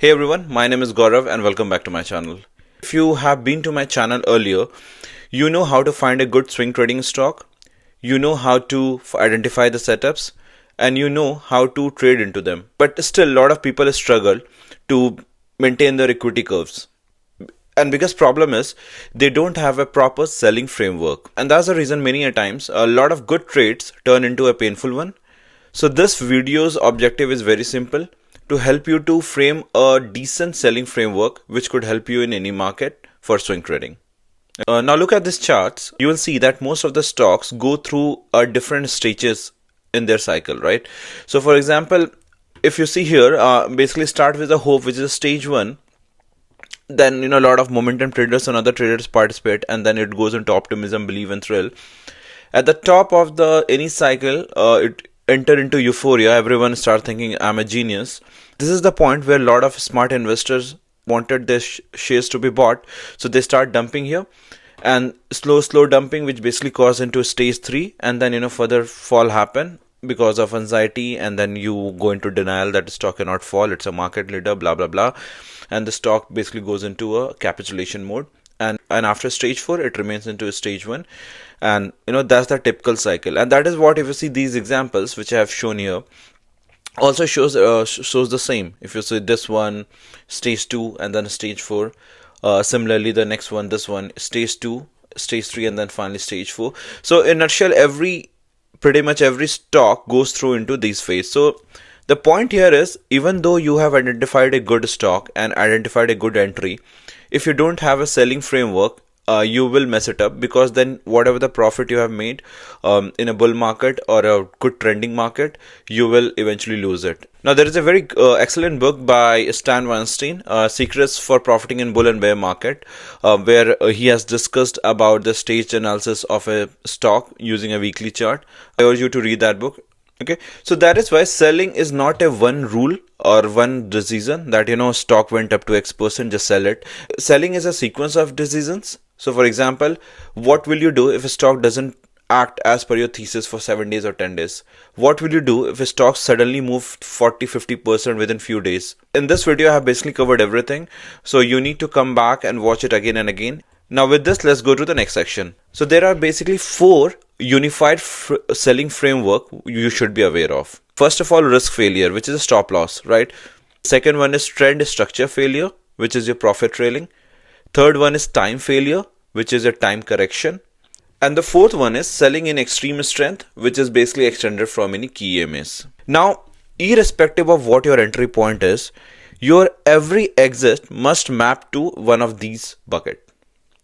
Hey everyone, my name is Gaurav and welcome back to my channel. If you have been to my channel earlier, you know how to find a good swing trading stock, you know how to identify the setups, and you know how to trade into them. But still, a lot of people struggle to maintain their equity curves. And biggest problem is they don't have a proper selling framework. And that's the reason many a times a lot of good trades turn into a painful one. So this video's objective is very simple, to help you to frame a decent selling framework which could help you in any market for swing trading. Now look at these charts. You will see that most of the stocks go through different stages in their cycle, right? So for example, if you see here, basically start with a hope, which is stage 1. Then a lot of momentum traders and other traders participate, and then it goes into optimism, belief and thrill. At the top of the any cycle, it enter into euphoria. Everyone start thinking I'm a genius. This is the point where a lot of smart investors wanted their shares to be bought, so they start dumping here, and slow dumping, which basically cause into stage 3, and then further fall happen because of anxiety, and then you go into denial that the stock cannot fall, it's a market leader, blah blah blah, and the stock basically goes into a capitulation mode, and after stage 4 it remains into stage 1, and that's the typical cycle. And that is what, if you see these examples which I have shown here, also shows the same. If you see this one, stage 2 and then stage 4, similarly the next one, this one, stage 2, stage 3 and then finally stage 4. So in a nutshell, pretty much every stock goes through into these phases. So the point here is, even though you have identified a good stock and identified a good entry, if you don't have a selling framework, you will mess it up, because then whatever the profit you have made in a bull market or a good trending market, you will eventually lose it. Now there is a very excellent book by Stan Weinstein, Secrets for Profiting in Bull and Bear Market, where he has discussed about the stage analysis of a stock using a weekly chart. I urge you to read that book. Okay, so that is why selling is not a one rule or one decision that stock went up to X%, just sell it. Selling is a sequence of decisions. So for example, what will you do if a stock doesn't act as per your thesis for 7 days or 10 days? What will you do if a stock suddenly moved 40-50% within few days? In this video I have basically covered everything, so you need to come back and watch it again and again. Now with this, let's go to the next section. So there are basically 4 unified selling framework you should be aware of. First of all, risk failure, which is a stop loss, right? Second one is trend structure failure, which is your profit trailing. Third one is time failure, which is a time correction. And the fourth one is selling in extreme strength, which is basically extended from any key EMAs. Now, irrespective of what your entry point is, your every exit must map to one of these buckets.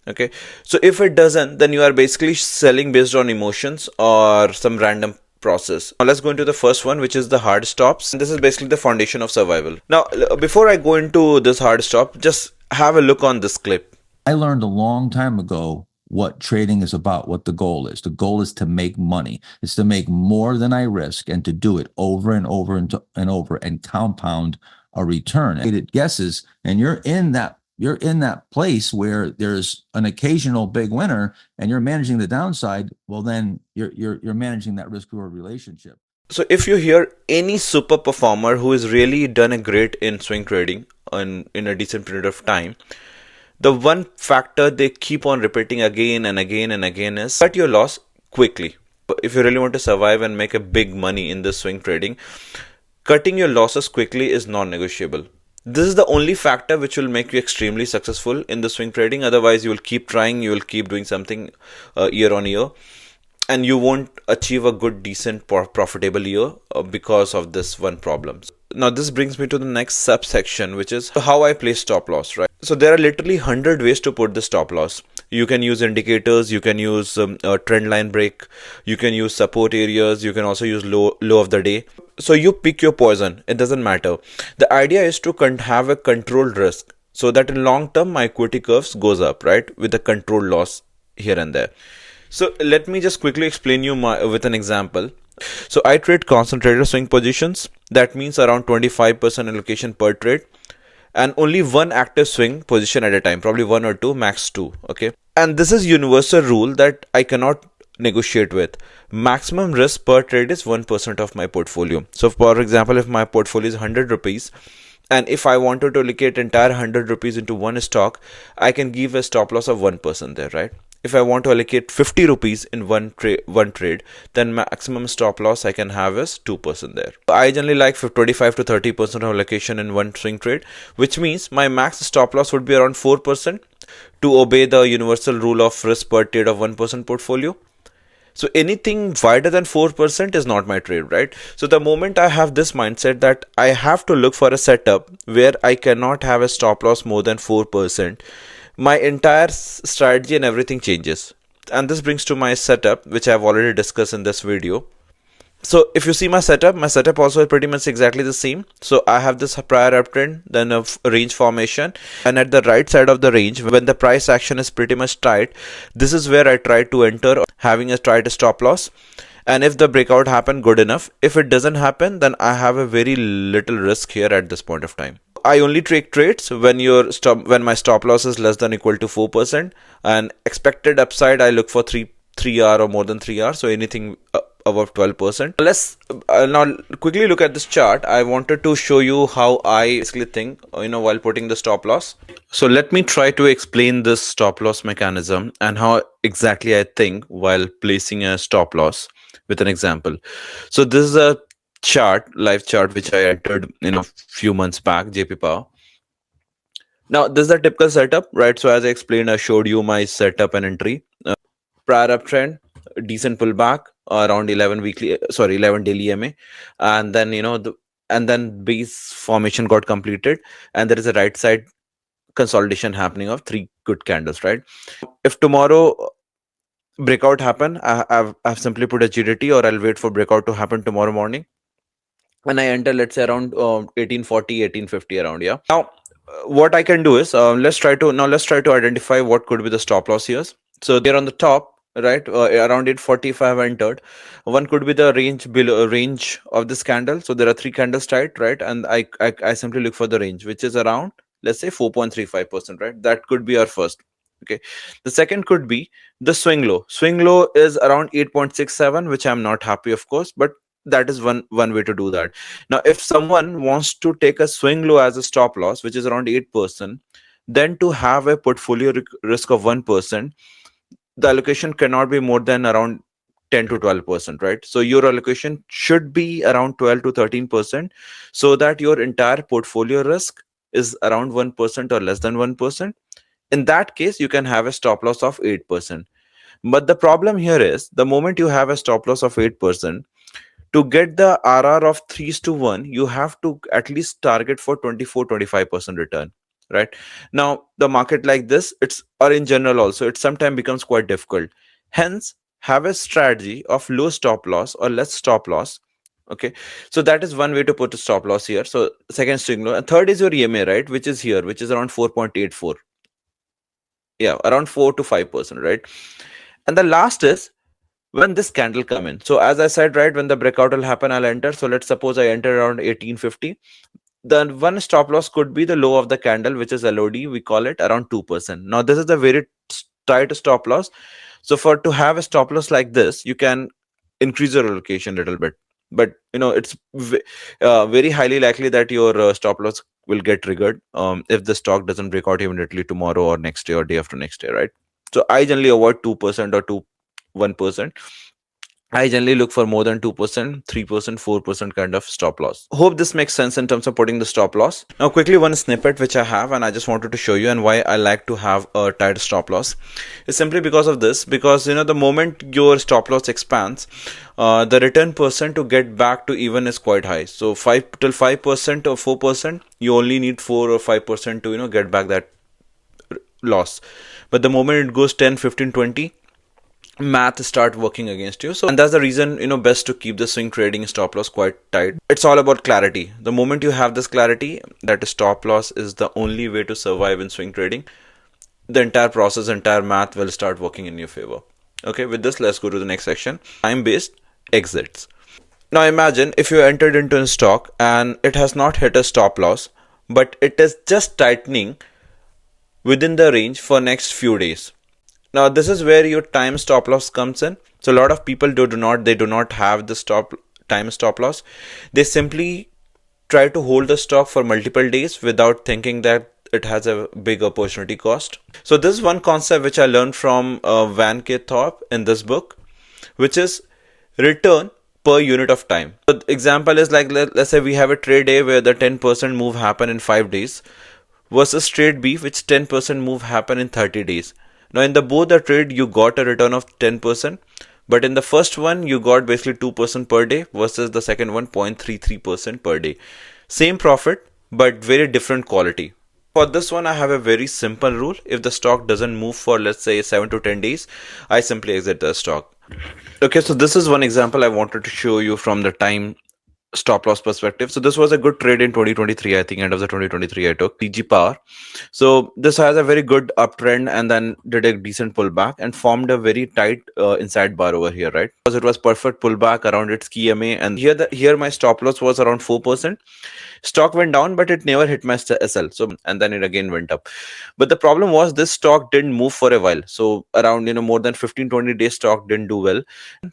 Okay, so if it doesn't, then you are basically selling based on emotions or some random process. Now let's go into the first one, which is the hard stops. And this is basically the foundation of survival. Now, before I go into this hard stop, just have a look on this clip. I learned a long time ago what trading is about, what the goal is. The goal is to make money. It's to make more than I risk, and to do it over and over and over and compound a return. It guesses, and you're in that place where there's an occasional big winner and you're managing the downside. Well, then you're managing that risk reward relationship. So if you hear any super performer who has really done a great in swing trading in a decent period of time, the one factor they keep on repeating again and again and again is cut your loss quickly. If you really want to survive and make a big money in this swing trading, cutting your losses quickly is non-negotiable. This is the only factor which will make you extremely successful in the swing trading. Otherwise, you will keep trying, you will keep doing something year on year, and you won't achieve a good, decent, profitable year because of this one problem. Now, this brings me to the next subsection, which is how I place stop loss, right? So there are literally 100 ways to put the stop loss. You can use indicators, you can use a trend line break, you can use support areas, you can also use low of the day. So you pick your poison, it doesn't matter. The idea is to have a controlled risk, so that in long term my equity curves goes up, right, with a controlled loss here and there. So let me just quickly explain you with an example. So I trade concentrated swing positions. That means around 25% allocation per trade, and only one active swing position at a time, probably 1 or 2, max 2. Okay, and this is universal rule that I cannot negotiate with. Maximum risk per trade is 1% of my portfolio. So for example, if my portfolio is 100 rupees And if I wanted to allocate entire 100 rupees into one stock, I can give a stop loss of 1% there, right? If I want to allocate 50 rupees in one trade, then maximum stop loss I can have is 2% there. I generally like 25 to 30% of allocation in one swing trade, which means my max stop loss would be around 4% to obey the universal rule of risk per trade of 1% portfolio. So anything wider than 4% is not my trade, right? So the moment I have this mindset that I have to look for a setup where I cannot have a stop loss more than 4%, my entire strategy and everything changes. And this brings to my setup, which I've already discussed in this video. So if you see my setup also is pretty much exactly the same. So I have this prior uptrend, then a range formation, and at the right side of the range, when the price action is pretty much tight, this is where I try to enter, having a try to stop loss. And if the breakout happen, good enough. If it doesn't happen, then I have a very little risk here at this point of time. I only take trades when when my stop loss is less than equal to 4%, and expected upside I look for 3R or more than 3R. So anything above 12%. Let's now quickly look at this chart. I wanted to show you how I basically think, while putting the stop loss. So let me try to explain this stop loss mechanism and how exactly I think while placing a stop loss with an example. So this is a live chart, which I entered few months back, JP Power. Now this is the typical setup, right? So as I explained, I showed you my setup and entry. Prior uptrend, decent pullback around 11 daily MA, and then and then base formation got completed, and there is a right side consolidation happening of 3 good candles, right? If tomorrow breakout happen, I've simply put a GDT, or I'll wait for breakout to happen tomorrow morning, and I enter, let's say, around 1840, 1850 around. Yeah. Now what I can do is, let's try to identify what could be the stop loss here. So they're on the top, right? Around 845 entered. One could be the range of this candle. So there are 3 candles tight, right? And I simply look for the range, which is around, let's say, 4.35%, right? That could be our first. Okay. The second could be the swing low. Swing low is around 8.67, which I'm not happy, of course, but that is one way to do that. Now if someone wants to take a swing low as a stop loss, which is around 8%, then to have a portfolio risk of 1%, the allocation cannot be more than around 10 to 12%, right? So your allocation should be around 12 to 13%, so that your entire portfolio risk is around 1% or less than 1%. In that case, you can have a stop loss of 8%. But the problem here is, the moment you have a stop loss of 8%, to get the RR of 3:1, you have to at least target for 24-25% return, right? Now the market like this, or in general also, it sometimes becomes quite difficult. Hence, have a strategy of low stop loss or less stop loss. Okay, so that is one way to put a stop loss here. So second swing low, and third is your EMA, right, which is here, which is around 4.84. Yeah, around 4 to 5%, right? And the last is when this candle come in. So as I said, right, when the breakout will happen, I'll enter. So let's suppose I enter around 1850. Then one stop loss could be the low of the candle, which is LOD. We call it around 2%. Now this is the very tight stop loss. So to have a stop loss like this, you can increase your allocation a little bit. But it's very highly likely that your stop loss will get triggered if the stock doesn't break out immediately tomorrow or next day or day after next day, right? So I generally avoid 2% or 1%. I generally look for more than 2%, 3%, 4% kind of stop loss. Hope this makes sense in terms of putting the stop loss. Now quickly, one snippet which I have, and I just wanted to show you, and why I like to have a tight stop loss is simply because of this. Because the moment your stop loss expands, the return percent to get back to even is quite high. So 5% or 4%, you only need 4 or 5% to get back that loss. But the moment it goes 10, 15, 20, math start working against you. So, and that's the reason best to keep the swing trading stop loss quite tight. It's all about clarity. The moment you have this clarity that a stop loss is the only way to survive in swing trading, the entire math will start working in your favor. Okay, with this, let's go to the next section. Time based exits. Now imagine if you entered into a stock and it has not hit a stop loss, but it is just tightening within the range for next few days. Now this is where your time stop loss comes in. So a lot of people do not have the time stop loss. They simply try to hold the stock for multiple days without thinking that it has a big opportunity cost. So this is one concept which I learned from Van K. Thorpe in this book, which is return per unit of time. So the example is like, let's say we have a trade A where the 10% move happen in 5 days versus trade B which 10% move happen in 30 days. Now in the both the trade you got a return of 10%, but in the first one you got basically 2% per day versus the second one 0.33% per day. Same profit but very different quality. For this one I have a very simple rule. If the stock doesn't move for let's say 7 to 10 days, I simply exit the stock. Okay, so this is one example I wanted to show you from the time stop loss perspective. So this was a good trade in 2023. I think end of the 2023 I took TG Power. So this has a very good uptrend and then did a decent pullback and formed a very tight inside bar over here, right? Because it was perfect pullback around its key MA, and here my stop loss was around 4%. Stock went down, but it never hit my SL. So and then it again went up. But the problem was this stock didn't move for a while. So around more than 15-20 days stock didn't do well.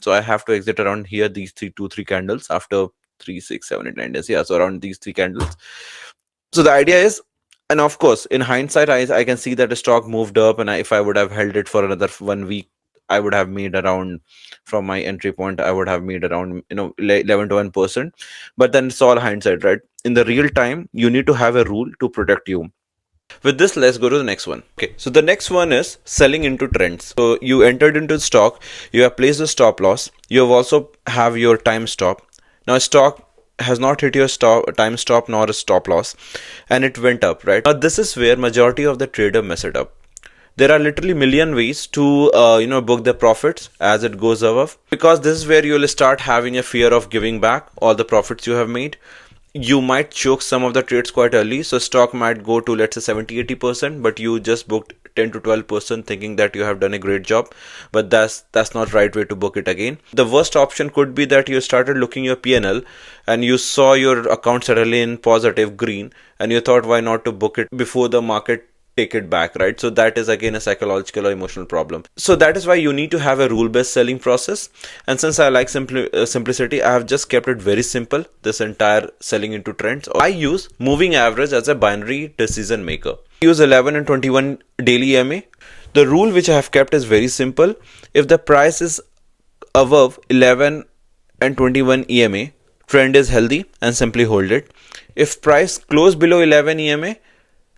So I have to exit around here these three candles after 3, 6, 7, 8, 9 days. Yeah, so around these three candles. So the idea is, and of course, in hindsight, I can see that the stock moved up, and if I would have held it for another 1 week, I would have made around, from my entry point, I would have made around 11 to 1%. But then it's all hindsight, right? In the real time, you need to have a rule to protect you. With this, let's go to the next one. Okay, so the next one is selling into trends. So you entered into stock, you have placed a stop loss, you have also have your time stop. Now stock has not hit your time stop nor a stop loss, and it went up, right? Now this is where majority of the trader mess it up. There are literally million ways to book the profits as it goes above, because this is where you'll start having a fear of giving back all the profits you have made. You might choke some of the trades quite early, so stock might go to let's say 70-80%, but you just booked 10 to 12% thinking that you have done a great job. But that's not right way to book it again. The worst option could be that you started looking your PNL and you saw your account suddenly in positive green, and you thought why not to book it before the market take it back, right? So that is again a psychological or emotional problem. So that is why you need to have a rule-based selling process. And since I like simplicity, I have just kept it very simple, this entire selling into trends. I use moving average as a binary decision maker. I use 11 and 21 daily EMA. The rule which I have kept is very simple. If the price is above 11 and 21 EMA, trend is healthy and simply hold it. If price close below 11 EMA,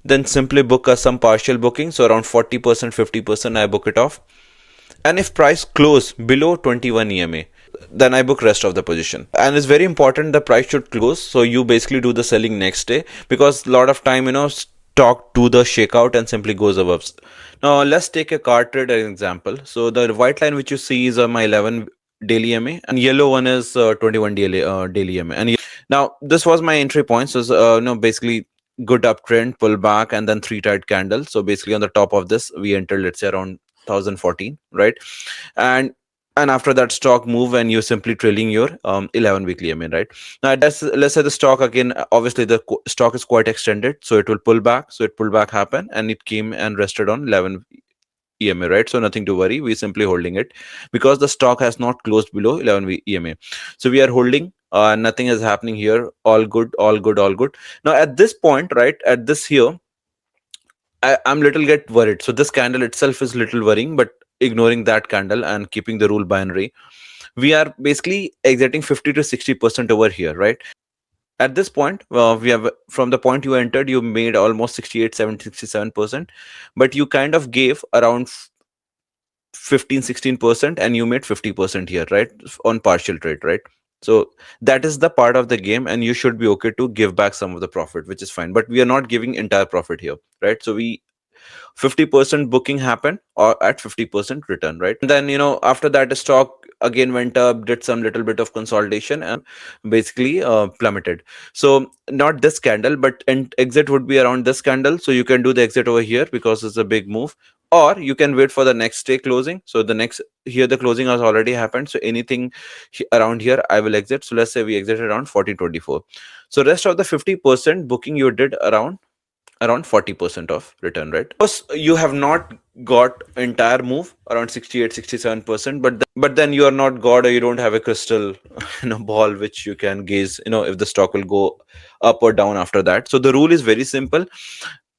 then simply book some partial booking, so around 40%, 50% I book it off. And if price close below 21 EMA, then I book rest of the position. And it's very important the price should close, so you basically do the selling next day, because a lot of time stock do the shakeout and simply goes above. Now let's take a car trade as an example. So the white line which you see is my 11 daily EMA, and yellow one is 21 daily EMA. And now this was my entry point. So basically good uptrend, pull back, and then three tight candles. So basically on the top of this we entered let's say around 1014, right? And after that stock move, and you're simply trailing your 11 weekly EMA, right? Now let's say the stock again, obviously the stock is quite extended, so it will pull back. So it pull back happen, and it came and rested on 11 EMA, right? So nothing to worry, we're simply holding it because the stock has not closed below 11 EMA. So we are holding, nothing is happening here, all good, all good, all good. Now at this point, right, at this here, I'm little get worried. So this candle itself is little worrying, but ignoring that candle and keeping the rule binary, we are basically exiting 50 to 60% over here, right? At this point, we have, from the point you entered, you made almost 68, 70, 67%, but you kind of gave around 15-16%, and you made 50% here, right, on partial trade, right? So that is the part of the game, and you should be okay to give back some of the profit, which is fine, but we are not giving entire profit here, right? So we 50% booking happened or at 50% return, right? And then after that the stock again went up, did some little bit of consolidation, and basically plummeted. So not this candle, but exit would be around this candle. So you can do the exit over here because it's a big move, or you can wait for the next day closing. So the next here the closing has already happened, so anything around here I will exit. So let's say we exit around 1424. So rest of the 50% booking you did around around 40% of return, right? Of course, you have not got entire move around 68-67%, but then you are not god, or you don't have a crystal ball which you can gaze, if the stock will go up or down after that. So the rule is very simple.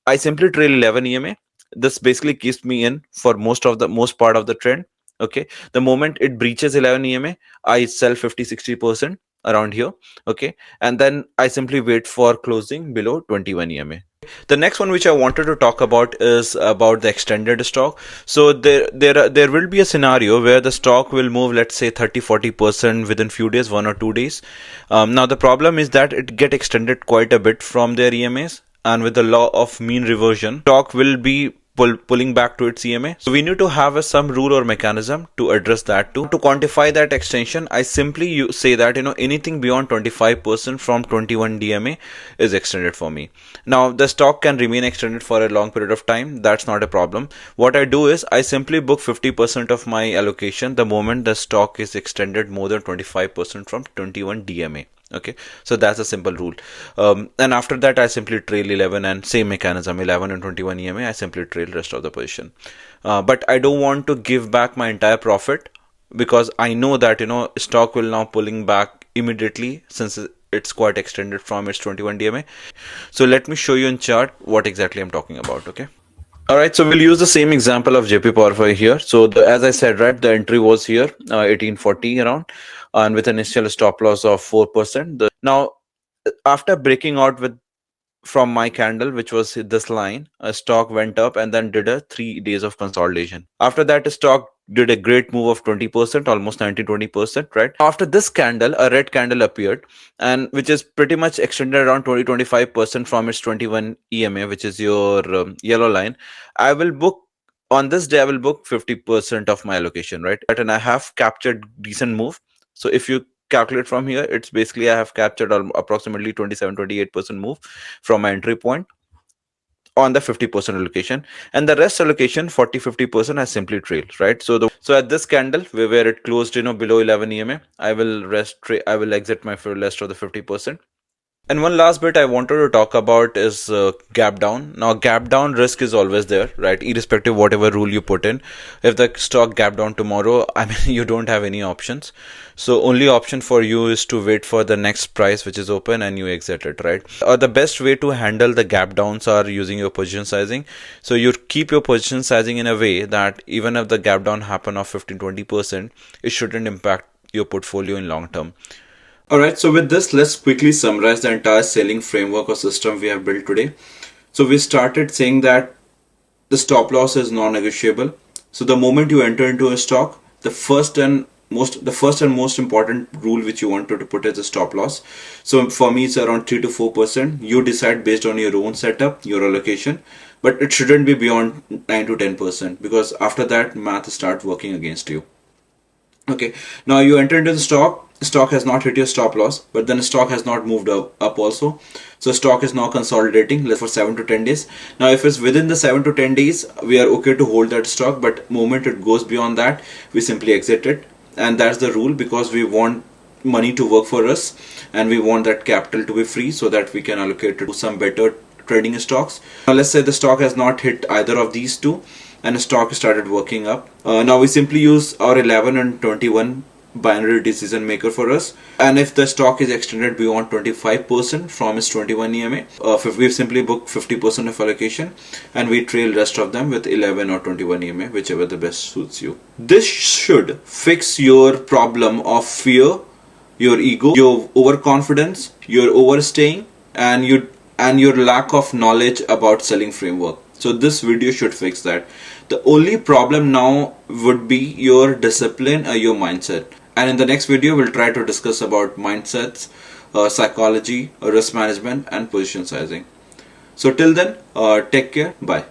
I simply trail 11 EMA. This basically keeps me in for most part of the trend. Okay. The moment it breaches 11 EMA, I sell 50-60% around here. Okay. And then I simply wait for closing below 21 EMA. The next one which I wanted to talk about is about the extended stock. So there will be a scenario where the stock will move, let's say 30-40% within few days, 1 or 2 days. Now the problem is that it get extended quite a bit from their EMAs, and with the law of mean reversion, stock will be pulling back to its EMA. So we need to have some rule or mechanism to address that too. To quantify that extension, I simply say that anything beyond 25% from 21 DMA is extended for me. Now the stock can remain extended for a long period of time. That's not a problem. What I do is I simply book 50% of my allocation the moment the stock is extended more than 25% from 21 DMA. Okay, so that's a simple rule. And after that, I simply trail 11, and same mechanism, 11 and 21 EMA, I simply trail rest of the position. But I don't want to give back my entire profit, because I know that stock will now pulling back immediately since it's quite extended from its 21 DMA. So let me show you in chart what exactly I'm talking about. Okay. All right, so we'll use the same example of JP Power here. So as I said, right, the entry was here, 1840 around, and with an initial stop loss of 4%. Now, after breaking out from my candle, which was this line, a stock went up and then did a 3 days of consolidation. After that, the stock did a great move of 20%, almost 19-20%, right? After this candle, a red candle appeared, and which is pretty much extended around 20-25% from its 21 EMA, which is your yellow line. I will book on this day, I will book 50% of my allocation, right? And I have captured decent move. So if you calculate from here, it's basically I have captured approximately 27-28% move from my entry point on the 50% allocation, and the rest allocation 40-50% I simply trail, right? So at this candle where it closed below 11 EMA, I will exit my rest of the 50%. And one last bit I wanted to talk about is gap down. Now, gap down risk is always there, right? Irrespective of whatever rule you put in. If the stock gap down tomorrow, I mean, you don't have any options. So only option for you is to wait for the next price which is open and you exit it, right? Or the best way to handle the gap downs are using your position sizing. So you keep your position sizing in a way that even if the gap down happen of 15-20%, it shouldn't impact your portfolio in long term. Alright, so with this, let's quickly summarize the entire selling framework or system we have built today. So we started saying that the stop loss is non-negotiable. So the moment you enter into a stock, the first and most important rule which you wanted to put is the stop loss. So for me, it's around 3-4%. You decide based on your own setup, your allocation, but it shouldn't be beyond 9-10%, because after that, math start working against you. Okay, now you enter into the stock has not hit your stop loss, but then stock has not moved up also. So stock is now consolidating for 7-10 days. Now if it's within the 7-10 days, we are okay to hold that stock, but moment it goes beyond that, we simply exit it. And that's the rule, because we want money to work for us and we want that capital to be free so that we can allocate it to some better trading stocks. Now let's say the stock has not hit either of these two and the stock started working up. Now we simply use our 11 and 21 binary decision maker for us, and if the stock is extended beyond 25% from its 21 EMA, we simply book 50% of allocation and we trail rest of them with 11 or 21 EMA, whichever the best suits you. This should fix your problem of fear, your ego, your overconfidence, your overstaying, and your lack of knowledge about selling framework. So this video should fix that. The only problem now would be your discipline or your mindset. And in the next video, we'll try to discuss about mindsets, psychology, risk management, and position sizing. So till then, take care. Bye.